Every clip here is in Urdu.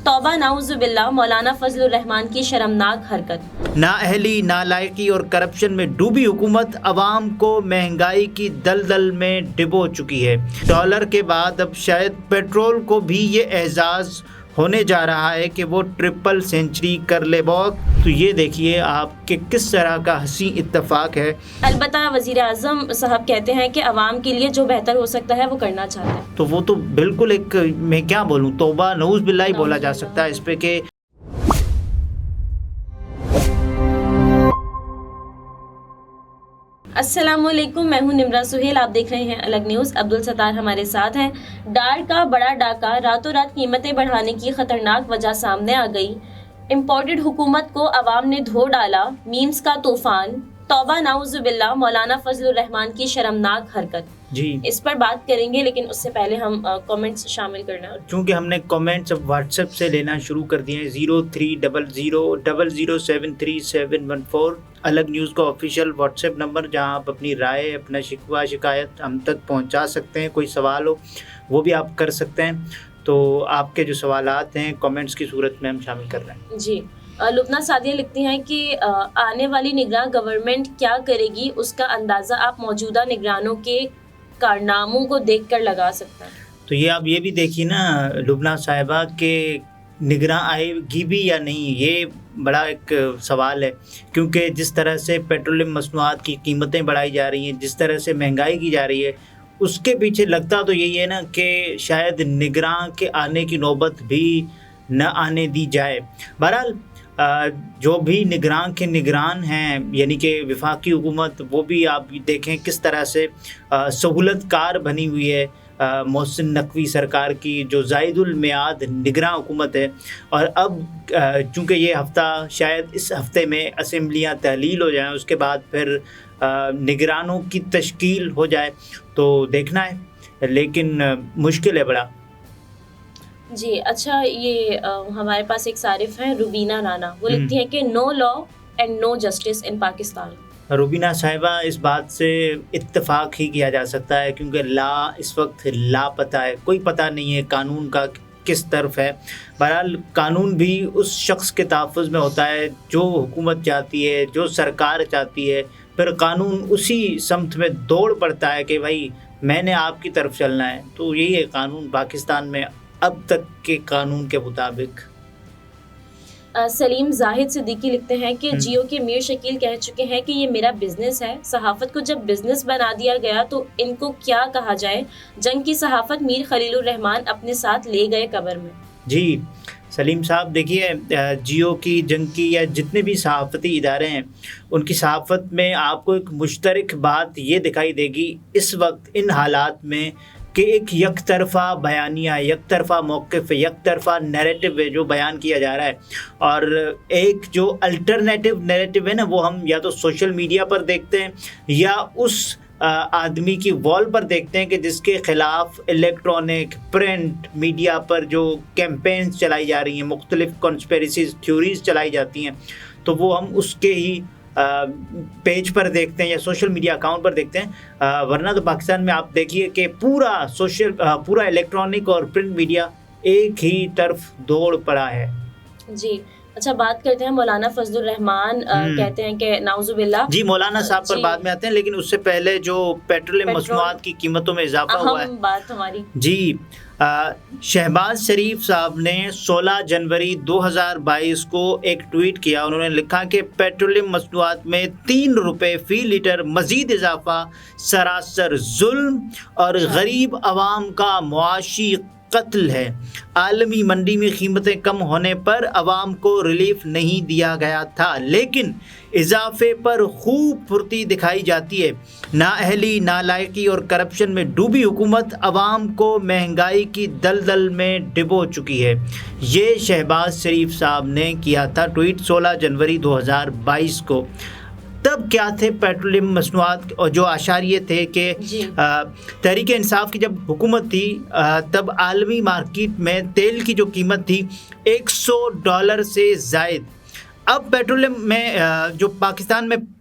توبہ نعوذ باللہ، مولانا فضل الرحمان کی شرمناک حرکت۔ نااہلی، نالائقی اور کرپشن میں ڈوبی حکومت عوام کو مہنگائی کی دلدل میں ڈبو چکی ہے۔ ڈالر کے بعد اب شاید پیٹرول کو بھی یہ اعزاز ہونے جا رہا ہے کہ وہ ٹرپل سینچری کر لے بوک۔ تو یہ دیکھیے آپ کہ کس طرح کا حسین اتفاق ہے۔ البتہ وزیر اعظم صاحب کہتے ہیں کہ عوام کے لیے جو بہتر ہو سکتا ہے وہ کرنا چاہتے ہیں۔ تو وہ تو بالکل ایک، میں کیا بولوں، توبہ نعوذ باللہ ہی بولا جا سکتا ہے اس پہ کہ السلام علیکم، میں ہوں نمرہ سہیل، آپ دیکھ رہے ہیں الگ نیوز۔ عبدالستار ہمارے ساتھ ہیں۔ ڈال کا بڑا ڈاکہ، راتوں رات قیمتیں بڑھانے کی خطرناک وجہ سامنے آ گئی۔ امپورٹڈ حکومت کو عوام نے دھو ڈالا، میمز کا طوفان۔ توبہ نعوذ باللہ، مولانا فضل الرحمان کی شرمناک حرکت۔ جی اس پر بات کریں گے، لیکن اس سے پہلے ہم کامنٹس شامل کرنا۔ چونکہ ہم نے کامنٹس اب واٹس ایپ سے لینا شروع کر دیے ہیں۔ 030000733714 الگ نیوز کا آفیشیل واٹس ایپ نمبر، جہاں آپ اپنی رائے، اپنا شکوہ شکایت ہم تک پہنچا سکتے ہیں۔ کوئی سوال ہو وہ بھی آپ کر سکتے ہیں۔ تو آپ کے جو سوالات ہیں کامنٹس کی صورت میں ہم شامل کر رہے ہیں۔ جی، لبنہ سعدیہ لکھتی ہیں کہ آنے والی نگراں گورنمنٹ کیا کرے گی، اس کا اندازہ آپ موجودہ نگرانوں کے کارناموں کو دیکھ کر لگا سکتے ہیں۔ تو یہ آپ یہ بھی دیکھیے نا لبنہ صاحبہ کہ نگراں آئے گی بھی یا نہیں، یہ بڑا ایک سوال ہے، کیونکہ جس طرح سے پیٹرولیم مصنوعات کی قیمتیں بڑھائی جا رہی ہیں، جس طرح سے مہنگائی کی جا رہی ہے، اس کے پیچھے لگتا تو یہی ہے نا کہ شاید نگراں کے آنے کی نوبت بھی نہ آنے دی جائے۔ بہرحال جو بھی نگراں کے نگران ہیں، یعنی کہ وفاقی حکومت، وہ بھی آپ دیکھیں کس طرح سے سہولت کار بنی ہوئی ہے۔ محسن نقوی سرکار کی جو زائد المیعاد نگراں حکومت ہے، اور اب چونکہ یہ ہفتہ، شاید اس ہفتے میں اسمبلیاں تحلیل ہو جائیں، اس کے بعد پھر نگرانوں کی تشکیل ہو جائے، تو دیکھنا ہے، لیکن مشکل ہے بڑا۔ جی اچھا، یہ ہمارے پاس ایک صارف ہیں روبینہ رانا، وہ لکھتی ہیں کہ no law and no justice in Pakistan. Rubina صاحبہ، اس بات سے اتفاق ہی کیا جا سکتا ہے، کیونکہ لا اس وقت لاپتہ ہے، کوئی پتہ نہیں ہے قانون کا کس طرف ہے۔ بہرحال قانون بھی اس شخص کے تحفظ میں ہوتا ہے جو حکومت چاہتی ہے، جو سرکار چاہتی ہے، پھر قانون اسی سمت میں دوڑ پڑتا ہے کہ بھائی میں نے آپ کی طرف چلنا ہے۔ تو یہی ہے قانون پاکستان میں اب تک کے قانون کے مطابق۔ سلیم زاہد صدیقی لکھتے ہیں کہ جیو کے میر شکیل کہہ چکے ہیں کہ یہ میرا بزنس ہے۔ صحافت کو جب بزنس بنا دیا گیا تو ان کو کیا کہا جائے۔ جنگ کی صحافت میر خلیل الرحمان اپنے ساتھ لے گئے قبر میں۔ جی سلیم صاحب، دیکھیے جیو کی، جنگ کی، یا جتنے بھی صحافتی ادارے ہیں، ان کی صحافت میں آپ کو ایک مشترک بات یہ دکھائی دے گی اس وقت ان حالات میں، کہ ایک یک طرفہ بیانیہ، یک طرفہ موقف، یک طرفہ نیریٹو ہے جو بیان کیا جا رہا ہے، اور ایک جو الٹرنیٹو نیریٹو ہے نا، وہ ہم یا تو سوشل میڈیا پر دیکھتے ہیں یا اس آدمی کی وال پر دیکھتے ہیں کہ جس کے خلاف الیکٹرانک پرنٹ میڈیا پر جو کیمپینز چلائی جا رہی ہیں، مختلف کنسپیریسیز تھیوریز چلائی جاتی ہیں، تو وہ ہم اس کے ہی پیج پر دیکھتے ہیں یا سوشل میڈیا اکاؤنٹ پر دیکھتے ہیں۔ ورنہ تو پاکستان میں آپ دیکھیے کہ پورا الیکٹرانک اور پرنٹ میڈیا ایک ہی طرف دوڑ پڑا ہے۔ جی اچھا، بات کرتے ہیں مولانا فضل الرحمان کہتے ہیں کہ نعوذ باللہ۔ جی مولانا صاحب پر بعد میں آتے ہیں، لیکن اس سے پہلے جو پیٹرولیم مصنوعات کی قیمتوں میں اضافہ ہوا ہے، اہم بات ہماری۔ جی شہباز شریف صاحب نے 16 جنوری 2022 کو ایک ٹویٹ کیا۔ انہوں نے لکھا کہ پیٹرولیم مصنوعات میں 3 روپے فی لیٹر مزید اضافہ سراسر ظلم اور غریب عوام کا معاشی قتل ہے۔ عالمی منڈی میں قیمتیں کم ہونے پر عوام کو ریلیف نہیں دیا گیا تھا، لیکن اضافے پر خوب پھرتی دکھائی جاتی ہے۔ نااہلی، نالائقی اور کرپشن میں ڈوبی حکومت عوام کو مہنگائی کی دلدل میں ڈبو چکی ہے۔ یہ شہباز شریف صاحب نے کیا تھا ٹویٹ 16 جنوری 2022 کو۔ تب کیا تھے پیٹرولیم مصنوعات، اور جو اشاریے تھے کہ تحریک انصاف کی جب حکومت تھی تب عالمی مارکیٹ میں تیل کی جو قیمت تھی $100 سے زائد۔ اب پیٹرولیم میں جو پاکستان میں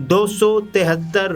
273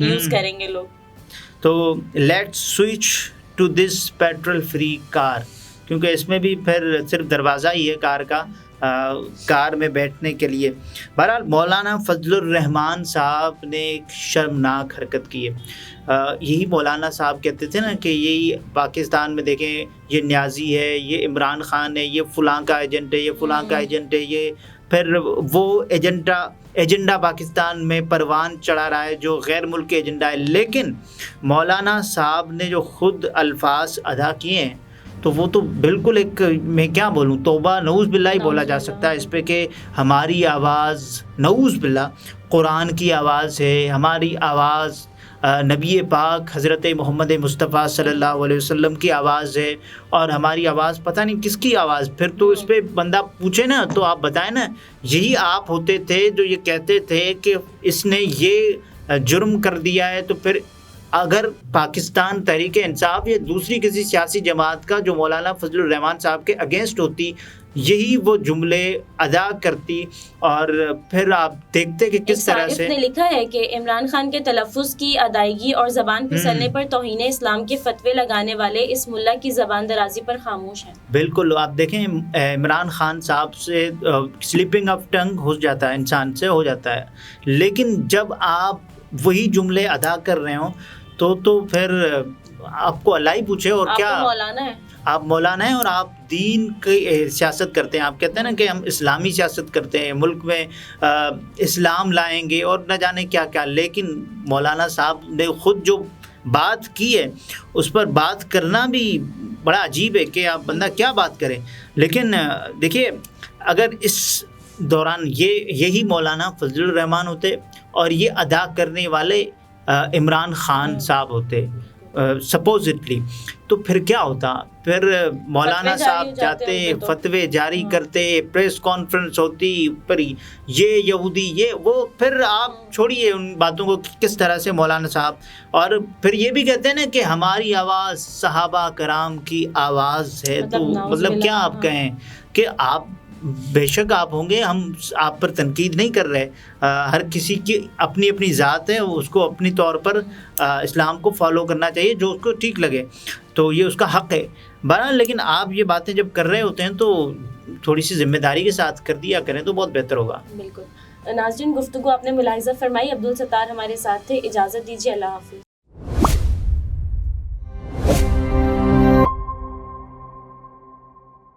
یوز کریں گے لوگ. تو let's switch to this petrol free car, کیونکہ اس میں بھی پھر صرف دروازہ ہی ہے کار کا، کار میں بیٹھنے کے لیے. بہرحال مولانا فضل الرحمان صاحب نے ایک شرمناک حرکت کی ہے. یہی مولانا صاحب کہتے تھے نا کہ یہی پاکستان میں دیکھیں یہ نیازی ہے، یہ عمران خان ہے، یہ فلاں کا ایجنٹ ہے، یہ فلاں کا ایجنٹ ہے، یہ پھر وہ ایجنڈا پاکستان میں پروان چڑھا رہا ہے جو غیر ملکی ایجنڈا ہے. لیکن مولانا صاحب نے جو خود الفاظ ادا کیے ہیں تو وہ تو بالکل ایک، میں کیا بولوں، توبہ نعوذ باللہ ہی بولا جا سکتا ہے اس پہ کہ ہماری آواز نعوذ باللہ قرآن کی آواز ہے، ہماری آواز نبی پاک حضرت محمد مصطفیٰ صلی اللہ علیہ وسلم کی آواز ہے، اور ہماری آواز پتہ نہیں کس کی آواز. پھر تو اس پہ بندہ پوچھے نا تو آپ بتائیں نا، یہی آپ ہوتے تھے جو یہ کہتے تھے کہ اس نے یہ جرم کر دیا ہے، تو پھر اگر پاکستان تحریک انصاف یا دوسری کسی سیاسی جماعت کا جو مولانا فضل الرحمان صاحب کے اگینسٹ ہوتی، یہی وہ جملے ادا کرتی، اور پھر آپ دیکھتے کہ کس طرح سے نے لکھا ہے کہ عمران خان کے تلفظ کی ادائیگی اور زبان پھسلنے پر توہین اسلام کے فتوے لگانے والے اس ملا کی زبان درازی پر خاموش ہیں. بالکل. آپ دیکھیں عمران خان صاحب سے سلپنگ آف ٹنگ ہو جاتا ہے، انسان سے ہو جاتا ہے، لیکن جب آپ وہی جملے ادا کر رہے ہوں تو پھر آپ کو اللہ ہی پوچھے. اور کیا آپ مولانا ہیں اور آپ دین کی سیاست کرتے ہیں. آپ کہتے ہیں نا کہ ہم اسلامی سیاست کرتے ہیں، ملک میں اسلام لائیں گے اور نہ جانے کیا کیا، لیکن مولانا صاحب نے خود جو بات کی ہے اس پر بات کرنا بھی بڑا عجیب ہے کہ آپ بندہ کیا بات کریں. لیکن دیکھیے، اگر اس دوران یہی مولانا فضل الرحمان ہوتے اور یہ ادا کرنے والے عمران خان صاحب ہوتے سپوزٹلی، تو پھر کیا ہوتا؟ پھر مولانا صاحب جاتے، فتوے جاری کرتے، پریس کانفرنس ہوتی، پھر یہ یہودی یہ وہ، پھر آپ چھوڑیے ان باتوں کو کس طرح سے مولانا صاحب. اور پھر یہ بھی کہتے ہیں نا کہ ہماری آواز صحابہ کرام کی آواز ہے. تو مطلب کیا آپ کہیں کہ آپ بے شک آپ ہوں گے، ہم آپ پر تنقید نہیں کر رہے، ہر کسی کی اپنی اپنی ذات ہے، اس کو اپنی طور پر اسلام کو فالو کرنا چاہیے جو اس کو ٹھیک لگے، تو یہ اس کا حق ہے. بہرحال لیکن آپ یہ باتیں جب کر رہے ہوتے ہیں تو تھوڑی سی ذمہ داری کے ساتھ کر دیا کریں تو بہت بہتر ہوگا. بالکل. ناظرین، گفتگو آپ نے ملاحظہ فرمائی. عبدالستار ہمارے ساتھ تھے. اجازت دیجیے. اللہ حافظ.